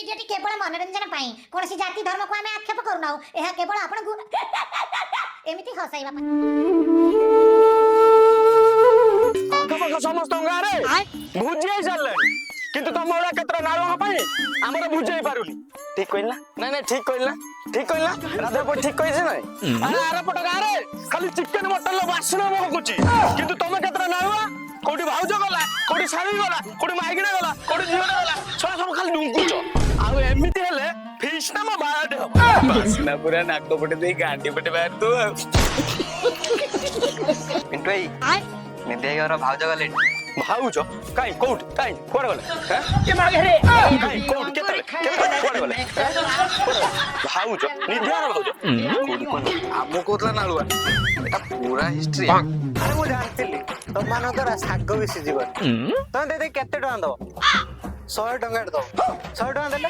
ଭିଡ଼ିଓଟି କେବଳ ମନୋରଞ୍ଜନ ପାଇଁ କୌଣସି ଜାତି ଧର୍ମକୁ ଆମେ ଆକ୍ଷେପ କରୁନାହୁଁ। ଏହା କେବଳ ଆପଣଙ୍କୁ ଏମିତି ହସାଇବା ପାଇଁ। ଆଖପାଖ ସମସ୍ତ ଗାଁରେ ବୁଝେଇ ସାରିଲାଣି, କିନ୍ତୁ ତମ ଭଳିଆ କେତେଟା ନାଳୁଆ ପାଇଁ ଆମର ବୁଝେଇ ପାରୁନି। ଠିକ କହିଲା? ନାଇଁ ନାଇଁ ଠିକ କହିଲା, ଠିକ କହିଲା। ରାଧା ପୁଅ ଠିକ କହିଛି ନାଇଁ? ଆରେ ଆରପଟ ଗାଁରେ ଖାଲି ଚିକେନ ମଟନ ବାସ୍ନା ମହକୁଛି, କିନ୍ତୁ ତମେ କେତେଟା ନାଳୁଆ? କୋଉଠି ଭାଉଜ ଗଲା, କୋଉଠି ଶାଳୀ ଗଲା, କୋଉଠି ମାଇକିଣା ଗଲା, କୋଉଠି ଝିଅଟା ଗଲା, ଛୁଆ ସବୁ ଖାଲି ଡୁଙ୍ଗୁଛ। ଆଉ ଏମିତି ହେଲେ ଫିସ୍ ଟା ମୋ ବାହାଟେ ହବ। ବାସ୍ନା ପୁରା ନାକ ପଟେ ଦେଇ ଗାଣ୍ଡି ପଟେ ବାହାରୁଥିବ ଆଉ। ପିଣ୍ଟୁ ଭାଇ, ନିଧି ଭାଇଙ୍କର ଭାଉଜ ଗଲେଣି। ଭାଉଜ କାଇଁ କୋଉଠି କାଇଁ କୁଆଡେ ଗଲେ? କାଇଁ କୋଉଠି କେତେବେଳେ କୁଆଡେ ଗଲେ? ଭାଉଜ ନିଧିଆର ଭାଉଜ କୋଉଠି କୁଆଡେ? ଆମକୁ କହୁଥିଲା ନାଳୁଆ, ଏଟା ପୁରା ହିଷ୍ଟ୍ରି। ଆରେ ମୁଁ ଜାଣିଥିଲି ତମମାନଙ୍କ ଦ୍ୱାରା ଶାଗ ବେଶୀ ଯିବନି। ତମେ ଦିଦି କେତେ ଟଙ୍କା ଦବ? 100 ଟଙ୍କା ଦବ। 100 ଟଙ୍କା ଦେଲେ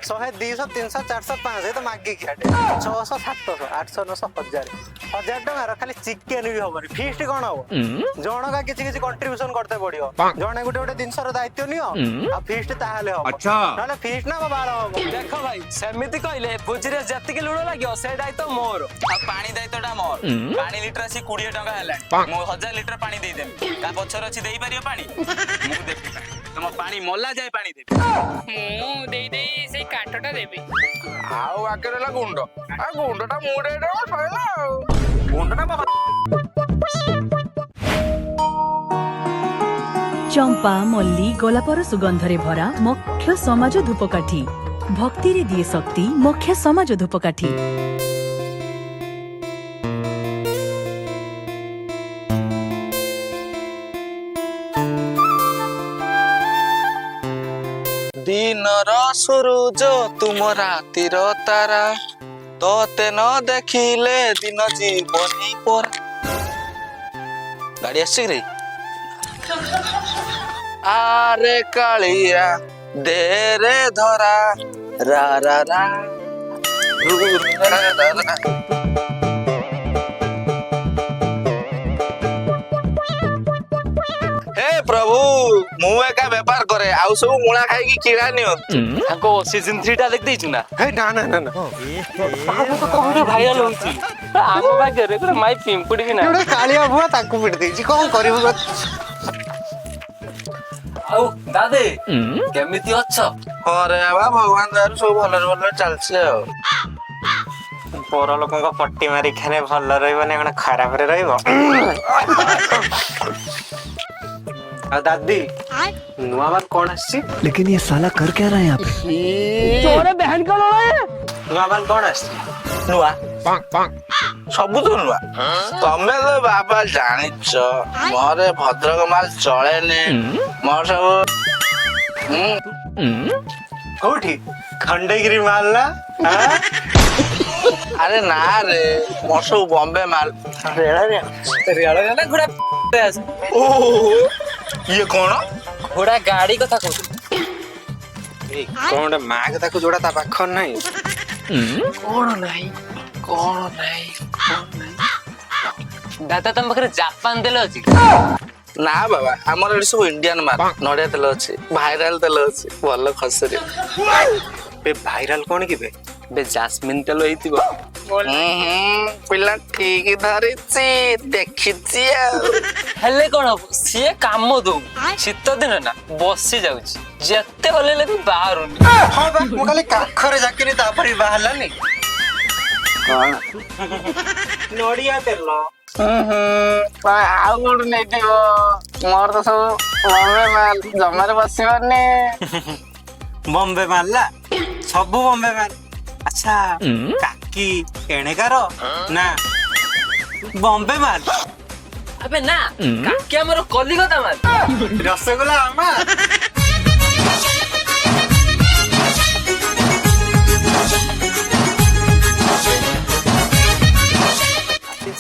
100, 200, 300, 400, 500 ତ ମାଗିକି ଖାଟେ। 600, 700, 800, 900, 1000 ଟଙ୍କାର ଖାଲି ଚିକେନ ବି ହବନି। ଫିଷ୍ଟ କଣ ହବ? ଜଣକା କିଛି କିଛି କଣ୍ଟ୍ରିବ୍ୟୁସନ କରତେ ପଡିବ। ଜଣେ ଗୋଟେ ଗୋଟେ ଜିନିଷର ଦାୟିତ୍ୱ ନିଅ, ଆଉ ଫିଷ୍ଟ ତାହେଲେ ହବ। ନହେଲେ ଫିଷ୍ଟ ନା ବାଳ ହବ। ଦେଖ ଭାଇ, ସେମିତି କହିଲେ ଭୋଜିରେ ଯେତିକି ଲୁଣ ଲାଗିବ ସେ ଦାୟିତ୍ୱ ମୋର, ଆଉ ପାଣି ଦାୟିତ୍ୱଟା ମୋର। ପାଣି ଲିଟର ଆସି 20 ଟଙ୍କା ହେଲାଣି। ମୁଁ 1000 ଲିଟର ପାଣି ଦେଇଦେବି। ତା ପଛରେ ଅଛି ଦେଇପାରିବ ପାଣି? ମୁଁ ଦେବି। ତମ ପାଣି ମଲା ଯାଏ ପାଣି ଦେବି। ମୁଁ ଦେଇ ସେଇ କାଠଟା ଦେବି। ଆଉ ଆଗରେ ହେଲା ଗୁଣ୍ଡ। ଆଉ ଗୁଣ୍ଡଟା ମୁଁ ଦେଇଦେବ କହିଲା ଆଉ। ଗୁଣ୍ଡଟା चंपा मल्ली गोलापर सुगंधरे भरा मोक्ष समाज धूपकाठी भक्ति रे दिए शक्ति मोक्ष समाज धूपकाठी। ଦିନର ସୂରୁଜ ତୁମ ରାତିର ତାରା, ତତେ ନ ଦେଖିଲେ ଦିନ ଯିବନି ପରା। ଗାଡି ଆସିଛି କି? ଆରେ କାଳିଆ ଦେରେ ଧରା ରା ରା ରା ରୁ ରା ରା ରା। हे प्रभु, ମୁଁ ଏକା ବେପାର କରେ, ଆଉ ସବୁ ମୁଳା ଖାଇକି କିଣା ନିଅନ୍ତୁ। ତାଙ୍କ ସିଜନ 3 ଟା ଦେଖି ଦେଇଛୁ ନା? ନା ନା ନା ନା, କଣ ଭାଇରାଲ ହଉଛି ଆମ ଭାଗ୍ୟରେ ଗୋଟେ ମାଇ ପିମ୍ପୁଡି ବି ନାହିଁ। ଗୋଟେ କାଳିଆ ଭୁଆ ତାକୁ ପିଟି ଦେଇଛି, କଣ କରିବୁ? ଆଉ ଦାଦେ କେମିତି ଅଛ? ହଁ ରେ ବାବା, ଭଗବାନ ଦୟାରୁ ସବୁ ଭଲରେ ଭଲରେ ଚାଲିଛି ଆଉ। ପର ଲୋକଙ୍କ ପଟି ମାରି ଖାନେ ଭଲ ରହିବନି, କଣ ଖରାପରେ ରହିବ? ଆଉ ଦାଦି ନୂଆ ବାଲ କଣ ଆସିଛି? लेकिन ये साला कर क्या रहा है यहाँ पे? ନୂଆ ବାଲ କଣ ଆସିଛି? ନୂଆ ସବୁ ତ ନୂଆ। ତମେ ତ ବାବା ଜାଣିଛ ମୋର ଭଦ୍ରକ ମାଲ ଚଳେନି। ମୋର ସବୁ କୋଉଠି? ଖଣ୍ଡଗିରି ମାଲ ନା? ଆରେ ନା ରେ, ମୋର ସବୁ ବମ୍ବେ ମାଲ। ଘୋଡ଼ା ଇଏ କଣ? ଘୋଡ଼ା ଗାଡି କଥା କହୁଥିଲି। କଣ ଗୋଟେ ମାଗ ତାକୁ ଯୋଉଟା ତା ପାଖରେ ନାହିଁ? କଣ ନାହିଁ? ଦାଦା ତମ ପାଖରେ ଜାପାନ ତେଲ ଅଛି? ନା ବାବା, ଆମର ଏଠି ସବୁ ଇଣ୍ଡିଆନ ମାଲ। ନଡିଆ ତେଲ ଅଛି, ଭାଇରାଲ ତେଲ ଅଛି, ଭଲ ଖସରେ। ଭାଇରାଲ କଣ କି? ବେ ଜାସ୍ମିନ ତେଲ ହେଇଥିବ। ପିଲା ଠିକ ଧରିଛି, ଦେଖିଛି ଆଉ। ହେଲେ କଣ ହବ, ସିଏ କାମ ଦଉ। ଶୀତ ଦିନ ନା ବସି ଯାଉଛି, ଯେତେ ହଲେଇଲେ ବି ବାହାରୁନି। ହଁ ବା, ମୁଁ ଖାଲି କାଖରେ ଜାକିନି ତାପରେ ବାହାରିଲାନି। ନଡିଆ ତେଲ ଆଉ କୋଉଠୁ ନେଇଥିବ? ମୋର ତ ସବୁ ବମ୍ବେ ମାଲ, ଜମାରେ ବସିବନି। ବମ୍ବେ ମାଲ ନା? ସବୁ ବମ୍ବେ ମାଲ। ଆଚ୍ଛା, କାକି ଏଣେକାର ନା ବମ୍ବେ ମାଲ? ଆବେ ନା, କାକି ଆମର କଲିକତା ମାଲ। ରସଗୋଲା ଆମା।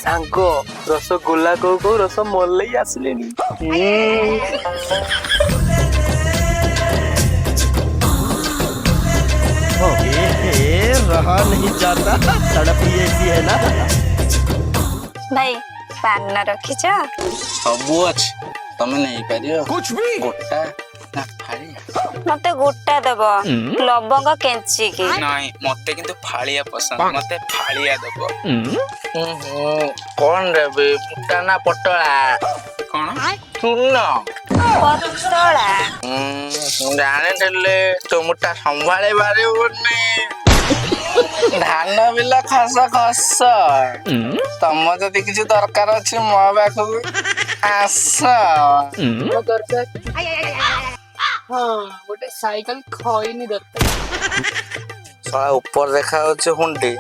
ସାଙ୍ଗ ରସଗୋଲା କହୁ କହୁ ରସ ମଲେଇ ଆସିଲେଣି। रहा नहीं जाता, तड़प ही ऐसी है ना। भाई पान रखिଛ? ସବୁ ଅଛି, ତମେ ନେଇପାରିବ। ଗୋଟା ନା ଫାଳି? ମତେ ଗୋଟା ଦବ ଲବଙ୍ଗ କେଞ୍ଚିକି। ନାଇଁ ମତେ କିନ୍ତୁ ଫାଳିଆ ପସନ୍ଦ, ମତେ ଫାଳିଆ ଦବ। କଣ ଦେବି ମୋଟା ନା ପତଳା? କଣ ଚୂନ ପତଳା। ଜାଣିଥିଲେ ତୁମଟା ସମ୍ଭାଳିବାରେ ଧାନ ବିଲ ଖସ ଖସ। ତମ ଯଦି କିଛି ଦରକାର ଅଛି ମୋ ପାଖକୁ ଆସ। ଗୋଟେ ସାଇକେଲ ଖଇନି ଦରକାର। ଶଳା ଉପର ଦେଖା ଯାଉଛି ହୁଣ୍ଡି,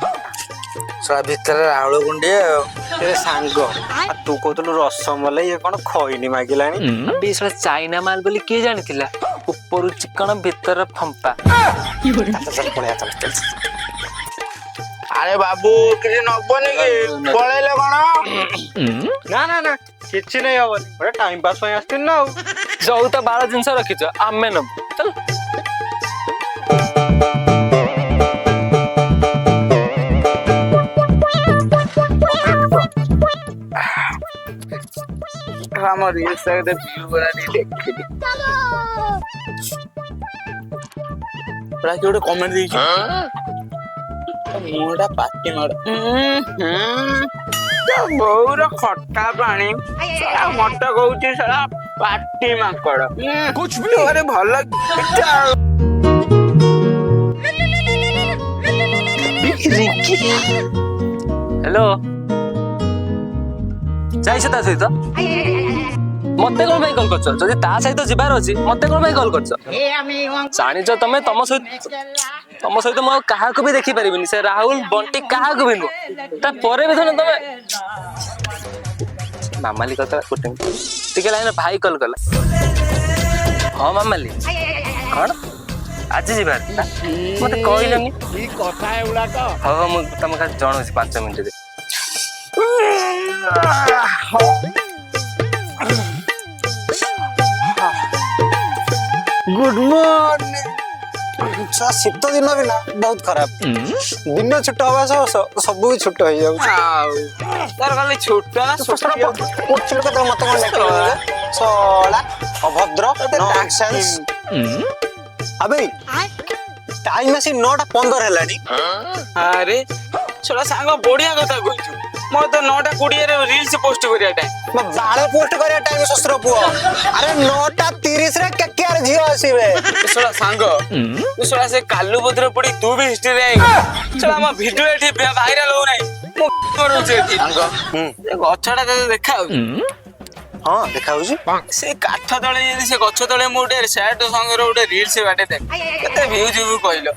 ଶଳା ଭିତରେ ରାହୁଳ ଗୁଣ୍ଡି ଆଉ। ଏ ସାଙ୍ଗ ଆଉ ତୁ କହୁଥିଲୁ ରସମଲେଇ, ଇଏ କଣ ଖଇନି ମାଗିଲାଣି? ଆବେ ସେଟା ଚାଇନା ମାଲ ବୋଲି କିଏ ଜାଣିଥିଲା? ଉପରୁ ଚିକଣ ଭିତରେ ଫମ୍ପା। ଆରେ ବାବୁ କିଛି ନବନି କି? ପଳେଇଲେ କଣ? ନା ନା ନା କିଛି ନାଇଁ, ହବନି। ଗୋଟେ ଟାଇମ ପାସ୍ ପାଇଁ ଆସିଥିଲି ନା ଆଉ। ଯୋଉ ତ ବାଳ ଜିନିଷ ରଖିଛ ଆମେ ନବୁ। ଚାଲ। ଆମ ରିଲ୍ସ ରେ ଭିଉ ଗୁରା ଟିକେ ଦେଖିଲି। ପୁରା କିଏ ଗୋଟେ କମେଣ୍ଟ ଦେଇଛି, ମୁହଁଟା ପାଟି ମାଡ। ବୋଉର ଖଟା ପାଣି ଶଳା ମତେ କହୁଛି ଶଳା ପାଟି ମାଙ୍କଡ। ଘରେ ଭଲ ହ୍ୟାଲୋ, ଯାଇଛ ତା ସହିତ? ମତେ କଣ ପାଇଁ କଲ୍ କରୁଛ? ଯଦି ତା ସହିତ ଯିବାର ଅଛି ମତେ କଣ ପାଇଁ କଲ୍ କରୁଛ? ଜାଣିଛ ତମେ ତମ ସହିତ ମୁଁ ଆଉ କାହାକୁ ବି ଦେଖିପାରିବିନି। ସେ ରାହୁଲ ବଣ୍ଟି କାହାକୁ ବି ନୁହଁ। ତାପରେ ବି ଧର ତମେ ମାମାଲି କଥା ଗୋଟେ ଟିକେ ଲାଇନ ଭାଇ କଲ୍ କଲା। ହଁ ମାମାଲି କଣ ଆଜି ଯିବାର ମତେ କହିଲନି? ହଉ ମୁଁ ତମକୁ ଜଣଉଛି 5 ମିନିଟରେ। Good morning. ଶୀତ ଦିନ ବି ନା ବହୁତ ଖରାପ। ଦିନ ଛୋଟ ହବା ସହ ସବୁ ବି ଛୋଟ ହେଇଯାଉଛି। ତାର ଖାଲି ଛୋଟ ନା ମତେ କଣ ଶଳା ଅଭଦ୍ର ନନସେନ୍ସ। ଆବେ ଟାଇମ ଆସି 9:15 ହେଲାଣି। ଆରେ ଛୋଟ ସାଙ୍ଗ ବଢିଆ କଥା କହିଛୁ। ମୋର ତ 9:20 ରିଲ୍ସ ପୋଷ୍ଟ କରିବା ଟାଇମ୍। ବାଳ ପୋଷ୍ଟ କରିବା ଟାଇମ ଶ୍ୱଶୁର ପୁଅ। ଆରେ 9:30 ରେ କେକେଆର ଝିଅ ଆସିବେ। ଶୋଳା ସାଙ୍ଗ ତୁ ଶୋଳା ସେ କାଲୁ ଭଦ୍ର ପଡି ତୁ ବି ହିଷ୍ଟ୍ରି ହେଇଗଲା। ଶୋଳା ଆମ ଭିଡିଓ ଏଠି ଭାଇରାଲ ହଉନାହିଁ। ମୁଁ କରୁଛି ଏଠି ସାଙ୍ଗ ସେ ଗଛଟା ତତେ ଦେଖା ହଉଛି? ହଁ ଦେଖା ହଉଛି। ସେ କାଠ ତଳେ ଯଦି ସେ ଗଛ ତଳେ ମୁଁ ଗୋଟେ ସ୍ୟାଡ୍ ସଙ୍ଗରେ ଗୋଟେ ରିଲ୍ସ ବାଟେ ଦେଖ କେତେ ଭିଉ ଯିବୁ କହିଲ?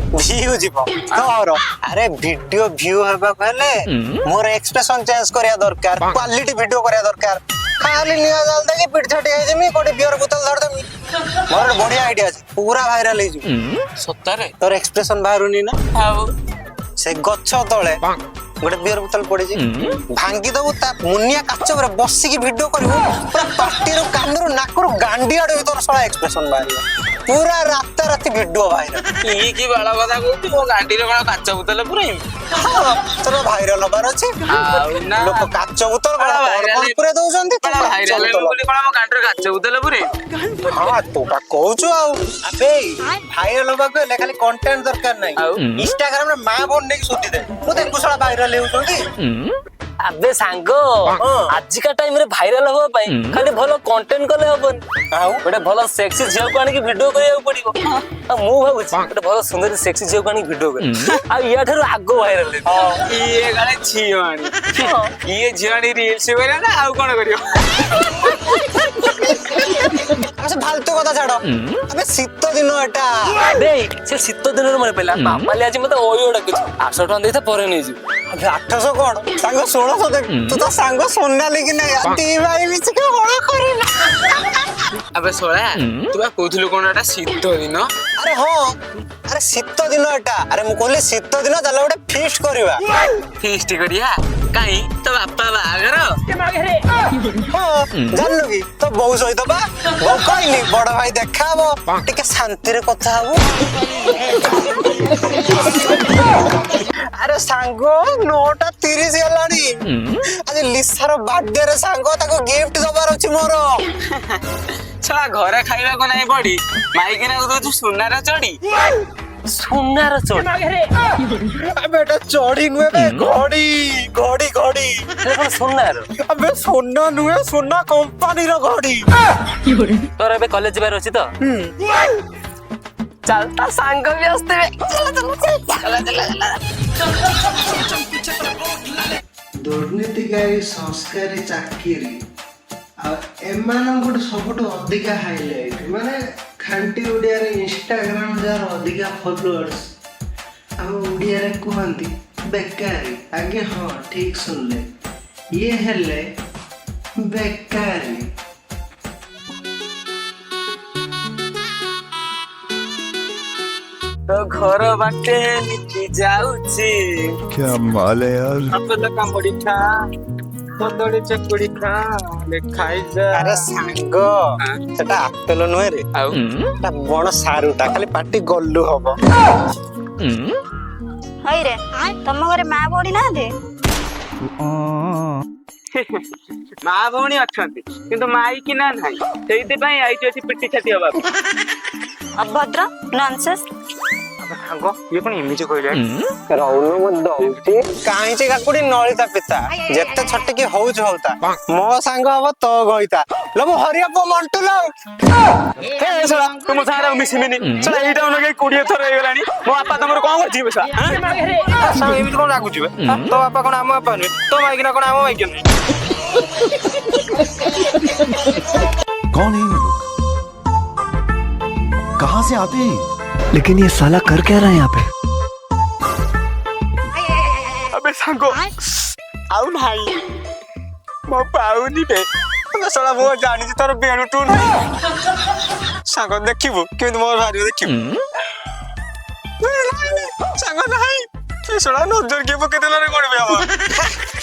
ଭିଉ ଯିବ ତୋର? ଆରେ ଭିଡିଓ ଭିଉ ହେବାକୁ ହେଲେ ମୋର ଏକ୍ସପ୍ରେସନ ଚେଞ୍ଜ କରିବା ଦରକାର, କ୍ୱାଲିଟି ଭିଡିଓ କରିବା ଦରକାର। ଖାଲି ନିଆଁ ଜାଲ ଦେଇକି ପିଠ ଛାଟି ହେଇଯିବି, କୋଉଠି ବିୟର ବୋତଲ ଧରିଦେମି। ମୋର ଗୋଟେ ବଢିଆ ଆଇଡିଆ ଅଛି, ପୁରା ଭାଇରାଲ ହେଇଯିବ। ସତରେ? ତୋର ଏକ୍ସପ୍ରେସନ ବାହାରୁନି ନା? ଆଉ ସେ ଗଛ ତଳେ ଗୋଟେ ବିୟର ବୋତଲ ପଡିଛି, ଭାଙ୍ଗି ଦବୁ, ତା ମୁନିଆ କାଚ ଉପରେ ବସିକି ଭିଡିଓ କରିବୁ। ପୁରା ପାଟିରୁ କାନରୁ ନାକରୁ ଗାଣ୍ଡି ଆଡୁ ତୋର ଶଳା ଏକ୍ସପ୍ରେସନ ବାହାରିବ। ପୁରା ରାତାରାତି ଭିଡିଓ ଭାଇରାଲ। ଇଏ କି ବାଳ କଥା କହୁଛୁ? ମୋ ଗାଣ୍ଡିରେ କଣ କାଚ ବୋତଲ ପୁରେଇବି? ତୋର ଭାଇରାଲ ହବାର ଅଛି। ଆଉ ନା ଲୋକ କାଚ ବୋତଲ ଭାଇରାଲ ପୁରେଇ ଦଉଛନ୍ତି। ଭାଇରାଲ ବୋଲି କଣ ମୋ ଗାଣ୍ଡିରେ କାଚ ବୋତଲ ପୁରେଇବି? ହଁ ତୋଟା କହୁଛୁ ଆଉ। ଆବେ ଭାଇରାଲ ହବାକୁ ହେଲେ ଖାଲି କଣ୍ଟେଣ୍ଟ ଦରକାର ନାହିଁ, ଇନଷ୍ଟାଗ୍ରାମ ରେ ମା ବୋନ ନେଇକି ସୁଧି ଦେ। ମୁଁ ଦେଖୁ ଶଳା ଭାଇରାଲ ହେଉଛନ୍ତି। ଆବେ ସାଙ୍ଗ ଆଜିକା ଟାଇମରେ ଭାଇରାଲ ହବା ପାଇଁ ଖାଲି ଭଲ କଣ୍ଟେଣ୍ଟ କଲେ ହବନି, ଆଉ ଗୋଟେ ଭଲ ସେକ୍ସି ଝିଅକୁ ଆଣିକି ଭିଡିଓ କରିବାକୁ ପଡିବ। ଆଉ ମୁଁ ଭାବୁଛି ଗୋଟେ ଭଲ ସୁନ୍ଦର ସେକ୍ସି ଝିଅକୁ ଆଣିକି ଭିଡିଓ କରିବି, ଆଉ ୟା ଠାରୁ ଆଗ ଭାଇରାଲ ହେବି। ଇଏ କାଳେ ଝିଅ ଆଣି ଇଏ ଝିଅ ଆଣି ରିଲ୍ସ କରିବା ନା ଆଉ କଣ କରିବ? ଫାଲତୁ କଥା ଛାଡ। ଆବେ ଶୀତ ଦିନ ଏଟା। ଦେଇ ସେ ଶୀତ ଦିନରେ ମନେ ପଇଲା ମାମାଲି ଆଜି ମତେ ଓୟୋ ଡାକୁଛି, 800 ଟଙ୍କା ଦେଇଥା ପରେ ନେଇଯିବୁ। 800 କଣ ସାଙ୍ଗ 1600 ଦେବି। ତୁ ତ ସାଙ୍ଗ ସୋନାଲି କି ନାଇଁ ଦି ଭାଇ ମିଶିକି ହଳ କରିଲା। ଆବେ ଶଳା ତୁ ବା କହୁଥିଲୁ କଣ ଏଟା ଶୀତ ଦିନ? ଆରେ ହଁ, ଆରେ ଶୀତ ଦିନ ଏଟା। ଆରେ ମୁଁ କହିଲି ଶୀତ ଦିନ ଚାଲ ଗୋଟେ ଫିଷ୍ଟ କରିବା। ଫିଷ୍ଟ କରିବା? କାଇଁ ତୋ ବାପା ବାହାଘର? ହଁ ଜାଣିଲୁ କି ତୋ ବୋଉ ସହିତ ବା। ବୋଉ କହିଲି ବଡ ଭାଇ ଦେଖା ହବ, ଟିକେ ଶାନ୍ତିରେ କଥା ହବୁ। ଆରେ ସାଙ୍ଗ 9:30 ହେଲାଣି। ଆଜି ଲିସାର ବାର୍ଥଡେ ରେ ସାଙ୍ଗ, ତାକୁ ଗିଫ୍ଟ ଦବାର ଅଛି ମୋର। ଛଡ଼ା ଘରେ ଖାଇବାକୁ ନାହିଁ ପଡି ମାଇକିନା ଦଉଛୁ ସୁନାର ଚଢି। ସୁନାର ଚୋଟ আবে এটা চড়ি নুহে বে ঘড়ি ঘড়ি ঘড়ি କଣ ସୁନାର? আবে সোনা নুহে সোনা কোম্পানির ঘড়ি ତୋର ଏବେ କଲେଜ ଯିବାର ଅଛି ତ? ଚାଲ ତା ସାଙ୍ଗ ବି ଆସିଥିବେ। ଦୁର୍ନୀତିକାରୀ ସଂସ୍କାରୀ ଚାକିରି ଆଉ ଏମାନଙ୍କଠୁ ସବୁଠୁ ଅଧିକା ହାଇଲାଇଟ୍ ମାନେ ଖାଣ୍ଟି ଓଡ଼ିଆରେ ଇନଷ୍ଟାଗ୍ରାମ ଯାହାର ଅଧିକା ଫଲୋଅର୍ସ ଆମ ଓଡ଼ିଆରେ କୁହନ୍ତି ବେକାରୀ। ଆଜ୍ଞା ହଁ ଠିକ୍ ଶୁଣିଲେ, ଇଏ ହେଲେ ବେକାରୀ। ତ ଘର ବାଟେ ନିତି ଯାଉଛି क्या माल है यार। ଆପଲ କାମୁଡି ଖା କଦଳୀ ଚକୁଡି ଖା ଖାଇ ଯା। আরে সাঙ্গ সেটা আপেল নুহে রে ଆଉ এটা বড় সারুটা খালি পাটি গল্লু হব। ହଇରେ ତମ ଘରେ ମା ଭଉଣୀ ନାହାନ୍ତି? ମା ଭଉଣୀ ଅଛନ୍ତି କିନ୍ତୁ ମାଇକି ନା ନାହିଁ, ସେଇଥିପାଇଁ ଆଇଛି ଅଛି ପିଟି ଛାଟି ହବାକୁ। ଅଭଦ୍ର ନନସେନ୍ସ। ସାଙ୍ଗ ଇଏ କଣ ଏମିତି କହିଲେ? ରହୁନୁ ମୁଁ ଦଉଛି କାହିଁକି କାକୁଡି ନଳିତା ପିତା ଯେତେ ଛଟିକି ହଉଛୁ ହଉତା ମୋ ସାଙ୍ଗ ହବ ତୋ ଗଇତା ଲ ମୁଁ ହରିଆ ପୁଅ ମଣ୍ଟୁ ଲ ହେ ଶଳା ତୁମ ସାଙ୍ଗରେ ମିଶିବିନି ଶଳା ଏଇଟା ଅନେକ 20 ଥର ହେଇଗଲାଣି। ମୋ ବାପା ତମର କଣ କରୁଛି ବେ ଶଳା? ସାଙ୍ଗ ଏମିତି କଣ ରାଗୁଛି ବେ? ତୋ ବାପା କଣ ଆମ ବାପା ନୁହେଁ? ତୋ ମାଇକିନା କଣ ଆମ ମାଇକି ନୁହେଁ? कौन है ये लोग? कहाँ से आते हैं? लेकिन ये साला कर क्या रहा है यहाँ पे? अबे सांगो आउ नाही मो पाउनी बे शला मो जानी तोर बेणु टू नहीं सांग देखिबु केमि मोर भारी देखिबु सांग नाही के शला नजर के पके देला रे कोडबे हम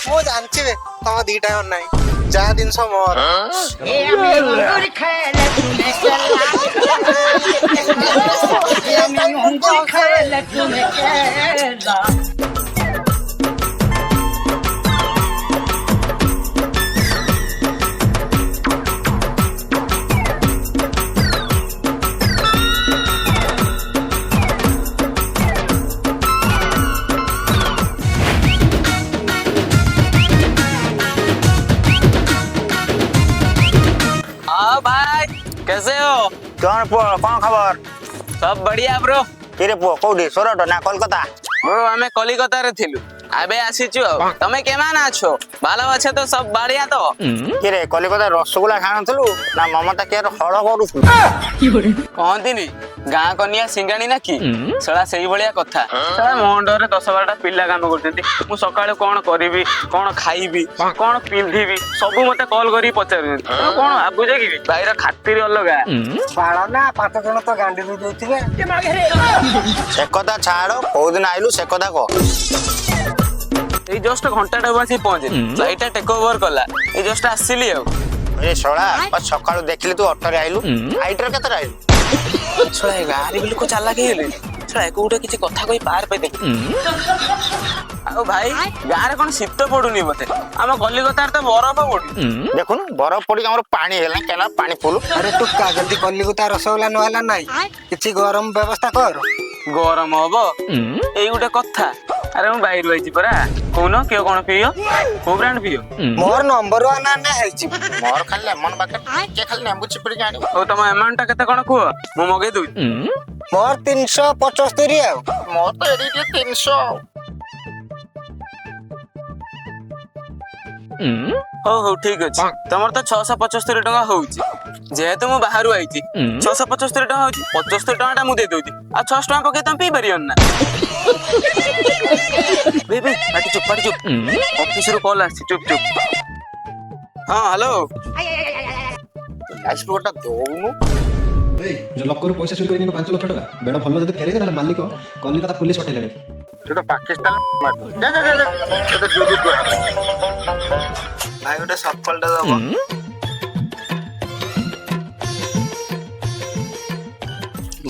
ମୁଁ ଜାଣିଛି ବେ ତମ ଦିଟା ନାହିଁ ଯାହା ଜିନିଷ ମୋର हाँ भाई कैसे हो? କଣ ପୁଅ କଣ ଖବର? सब बढ़िया ब्रो। କିରେ ପୁଅ କୋଉଠି ସୁରଟ ନା କୋଲକାତା? ब्रो हमें कलिकता रे थिलु आबे आसीचु तमे केमान आछो? भालो अच्छे तो सब बढ़िया तो? କିରେ କଲିକତା ରସଗୋଲା ଖାଣୁଥିଲୁ ନା ମମତା କେର ହଳ କରୁଥିଲୁ? कहतिनी गाँ कनिया सिंगाणी ना कि सला सेही भलिया कथा सला मंडरे 10-12टा पिल्ला काम करछंती मु सकाळे कोन करिवि कोन खाइबि कोन पिंधिबि सब मते कॉल करी पचारछंती तो कोन भाबुजे कि भाईर खातिर अलगा ବାଳ ନା 5 ଜଣ ତ ଗାଣ୍ଡି ଦେଇଥିବେ ସେ କଥା ଛାଡ କୋଉ ଦିନ ଆଇଲୁ ସେ କଥା କହ। ଏଇ ଜଷ୍ଟ ଘଣ୍ଟାଟା ବସି ପହଞ୍ଚିଲି ଫ୍ଲାଇଟଟା ଟେକ୍ ଓଭର କଲା ଏଇ ଜଷ୍ଟ ଆସିଲି ଆଉ ଏ ଶଳା ସକାଳୁ ଦେଖିଲି ତୁ ଅଟୋରେ ଆଇଲୁ ହାଇଟରେ କେତେରେ ଆଇଲୁ? ଛଳା ଏ ଗାଁରେ ବି ଲୋକ ଚାଲାକ ହେଇଗଲେ ଛଳା ଏକୁ ଗୋଟେ କିଛି କଥା କହି ପାର ପାଇ ଦେଖ ଆଉ ଭାଇ ଗାଁରେ କଣ ଶୀତ ପଡୁନି ବୋଧେ ଆମ କଲିକତାରେ ତ ବରଫ ପଡୁଛି ଦେଖୁନୁ ବରଫ ପଡିକି ଆମର ପାଣି ହେଲା କେନା ପାଣି ଫୁଲ ଆରେ ତୁ ଯଦି କଲିକତା ରସଗୋଲା ନ ହେଲା ନାହିଁ କିଛି ଗରମ ବ୍ୟବସ୍ଥା କର ଗରମ ହବ ଏଇ ଗୋଟେ କଥା ଆରେ ମୁଁ ବାଇରୁ ଆଇଛି ପରା କହୁନ କିଏ କଣ ପିଇବ କୋଉ ବ୍ରାଣ୍ଡ ପିଇବ ମୋର ନମ୍ବର 1 ଆନେ ହେଇଛି ମୋର ଖାଲି ଲେମନ ବାକେଟ କିଏ ଖାଲି ଲେମ୍ବୁ ଚିପୁଡିକି ଆଣିବ। ଆଉ ତମ ଆମାଉଣ୍ଟ ଟା କେତେ କଣ କୁହ ମୁଁ ମଗେଇ ଦଉଛି ମୋର 375 ଆଉ ମୋର ତ ଏଠି ଟିକେ 300 ହଉ ହଉ ଠିକ ଅଛି ତମର ତ 675 ଟଙ୍କା ହଉଛି ଯେହେତୁ ମୁଁ ବାହାରୁ ଆଇଛି 675 ଟଙ୍କା ହଉଛି 75 ଟଙ୍କା ଟା ମୁଁ ଦେଇ ଦଉଛି ଆଉ 600 ଟଙ୍କା ପକେଇ ତମେ ପିଇ ପାରିବନି ନା ବେବି ପାଟି ଚୁପ ଅଫିସରୁ କଲ୍ ଆସିଛି ଚୁପ ହଁ ହ୍ୟାଲୋ ଆଇସ୍କ୍ରିମଟା ଦଉନୁ जो लकर पैसा चोरी कर 5 लाख टका बेड़ा भल जब फेरे ना मालिक कलिकता पुलिस पठेले ସେଟା ପାକିସ୍ତାନ ଯା ଯା ଯା ସେଟା ଯୋଗୀ କୁଆ ଭାଇ ଗୋଟେ ସଫଳଟା ଦବ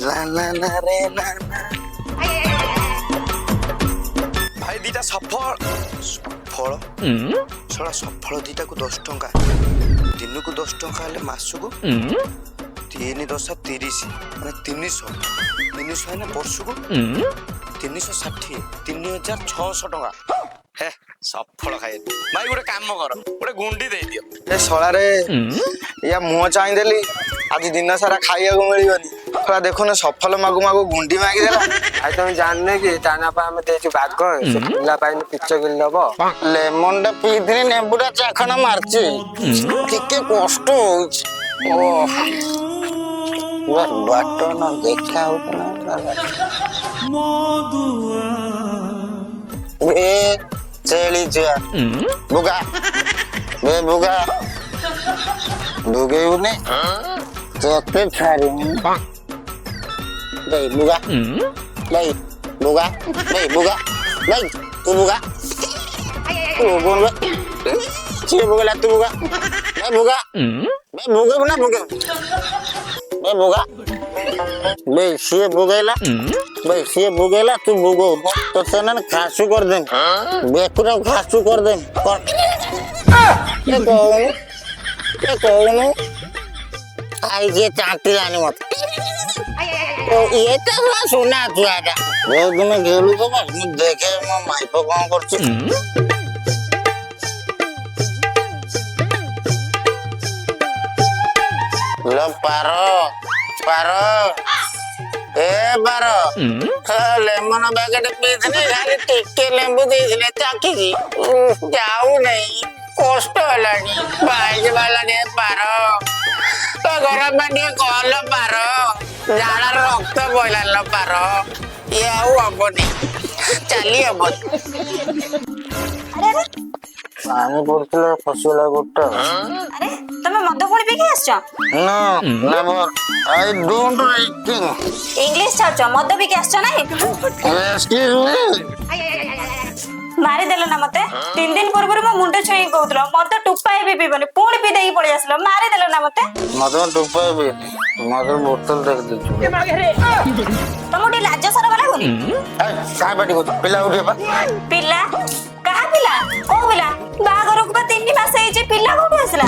ଲା ଲା ଲା ରେ ଲା ଲା ଭାଇ ଦିଟା ସଫଳ ଶଳା ସଫଳ ଦିଟାକୁ 10 ଟଙ୍କା ଦିନକୁ 10 ଟଙ୍କା ହେଲେ ମାସକୁ 3 10 30 ମାନେ 300 ହେଲେ ବର୍ଷକୁ 360 3600 ଟଙ୍କା। ହେ ସଫଳ ଖାଇ ଭାଇ ଗୋଟେ କାମ କର ଗୋଟେ ଗୁଣ୍ଡି ଦେଇଦିଅ ଏ ଶଳାରେ ୟା ମୁହଁ ଚାହିଁଦେଲି ଆଜି ଦିନ ସାରା ଖାଇବାକୁ ମିଳିବନି। ଶଳା ଦେଖୁନ ସଫଲ ମାଗୁ ମାଗୁ ଗୁଣ୍ଡି ମାଗିଦେଲା। ଆଉ ତମେ ଜାଣିନ କି ତା ନା ପାଇଁ ଆମେ ଦେଇଛୁ ଭାଗ ସେ ପିଲା ପାଇଁ ପିଚ କିଲି ଦବ। ଲେମନ ଟା ପିଇଥିଲି ନେମ୍ବୁଟା ଚାଖଣ ମାରିଛି ଟିକେ କଷ୍ଟ ହଉଛି। ବାଟ ନ ଦେଖା ହଉଥିଲା ଛେଳି ଛୁଆ ବୁଗା ବୁଗା ବୁଗେଇବୁନି ତତେ ଛାଡ଼ିନି ବୁଗା ଭାଇ ବୁଗା ଭାଇ ବୁଗା ଭାଇ ତୁ ବୁଗା ସିଏ ବୁଗେଇଲା ତୁ ବୁଗା ଭାଇ ବୁଗା ଭାଇ ବୁଗେଇବୁ ନା ବୁଗେଇବୁ ଭାଇ ବୁଗା ଭାଇ ସିଏ ବୁଗେଇଲା ଭାଇ ସିଏ ବୁଗେଇଲା ତୁ ବୁଗଉ ତ ସେମାନେ ଖାସୁ କରିଦେମି ବେକୁଟା ଖାସୁ କରିଦେମି କହୁନୁ ଆଇ ଯିଏ ଚାଣ୍ଟିଲାନି ମତେ ଇଏ ତ ସୁନା ଛୁଆଟା ବହୁତ ଦିନ ଖେଳୁଛ ମୁଁ ଦେଖେ ମୋ ମାଇପ କଣ କରୁଛି। ପାର ପାର ଏ ପାର ଲେମନ ପ୍ୟାକେଟ ପିଇଥିଲି ଖାଲି ଟିକେ ଲେମ୍ବୁ ଦେଇଥିଲେ ଚାଖିକି ଯାଉନାହିଁ କଷ୍ଟ ହେଲାଣି ବାଇକ ବାଲା ଟିକେ ପାର ତ ଗରମ ପାଣି ଟିକେ କଲ ପାର ଝାଡାର ରକ୍ତ ପଇଲାଲ ପାର ଇଏ ଆଉ ହବନି ଚାଲି ହବନି। ପାଣି ପଡୁଥିଲା ଫସିଗଲା ଗୋଟେ। ଆରେ ତମେ ମଦ ପୁଣି ପିଇକି ଆସିଛ? No, never. I don't like it. English ଛାଡୁଛ ମଦ ପିଇକି ଆସିଛ ନାଇଁ? Excuse me. ମାରିଦେଲ ନା ମତେ 3 ଦିନ ପୂର୍ବରୁ ମୋ ମୁଣ୍ଡ ଛୁଇଁ କହୁଥିଲ ମଦ ଟୁପାଏ ବି ପିଇବନି ପୁଣି ପିଇ ଦେଇକି ପଳେଇ ଆସିଲ ମାରିଦେଲ ନା ମତେ। ମଦ ଟୁପାଏ ବି ମଦ ବୋତଲ ଦେଖିଦେଇଛୁ। ତମକୁ ଟିକେ ଲାଜ ସରମ ଲାଗୁନି? କାହା ପାଟି କରୁଛୁ ପିଲା ଉଠିବା ପା ପିଲା କାହା ପିଲା କୋଉ ପିଲା ବାହାଘରକୁ ବା 3 ମାସ ହେଇଛି ପିଲା କୋଉଠୁ ଆସିଲା?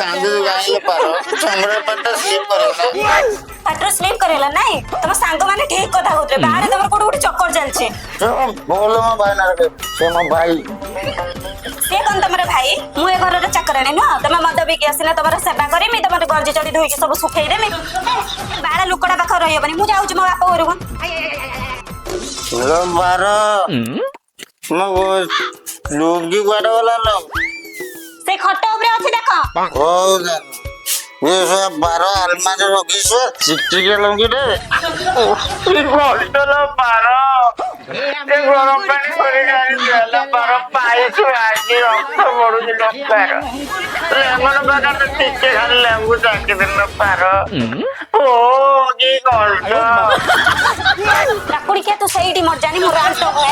କାନ୍ଦୁଛୁ ଗାଇଲେ ପାର ଚମଡ଼ା ପାଟା ସ୍ଲିପ କରିଗଲା ପାଟ୍ର ସ୍ଲିପ୍ କରିଗଲା ନାଇଁ? ତମ ସାଙ୍ଗମାନେ ଠିକ କଥା କହୁଥିଲେ ବାହାରେ ତମର କୋଉଠି ଗୋଟେ ଚକ୍କର ଚାଲିଛି। ବୋଲ ମୋ ଭାଇ ନା ସେ ମୋ ଭାଇ। ସେ କଣ ତମର ଭାଇ? ମୁଁ ଏ ଘରର ଚାକରାଣୀ ନୁହଁ ତମେ ମଦ ପିଇକି ଆସିଲେ ତମର ସେବା କରିମି ତମର ଗଞ୍ଜି ଚଢି ଧୋଇକି ସବୁ ଶୁଖେଇ ଦେମି ବାଳ ଲୋକଟା ପାଖରେ ରହିହବନି ମୁଁ ଯାଉଛି ମୋ ବାପ ଘରକୁ। ବାର ଲୁଙ୍ଗି କୁଆଡେ ଗଲା ଲୋ? ସେ ଖଟ ଉପରେ ଅଛି ଦେଖ। ହଉ ବାର ଆଲମାରି ରଖିଛ ଚିକଚିକିଆ ଲୁଙ୍ଗିଟେ ବାର ଗରମ ପାଣି କରିକି ବାର ପାଇଛୁ ଆଜି ରକ୍ତ ପଡୁଛି ବାର ଲେମନ ପ୍ୟାକେଟ ଟିକେ ଖାଲି ଲେମ୍ବୁ ଚାଖିଦେଲ ବାର ଓ କି କଷ୍ଟ କାକୁଡି କିଆ ତୁ ସେଇଠି ମର ଜାଣି ମୁଁ ରାଣ୍ଟ ହୁଏ।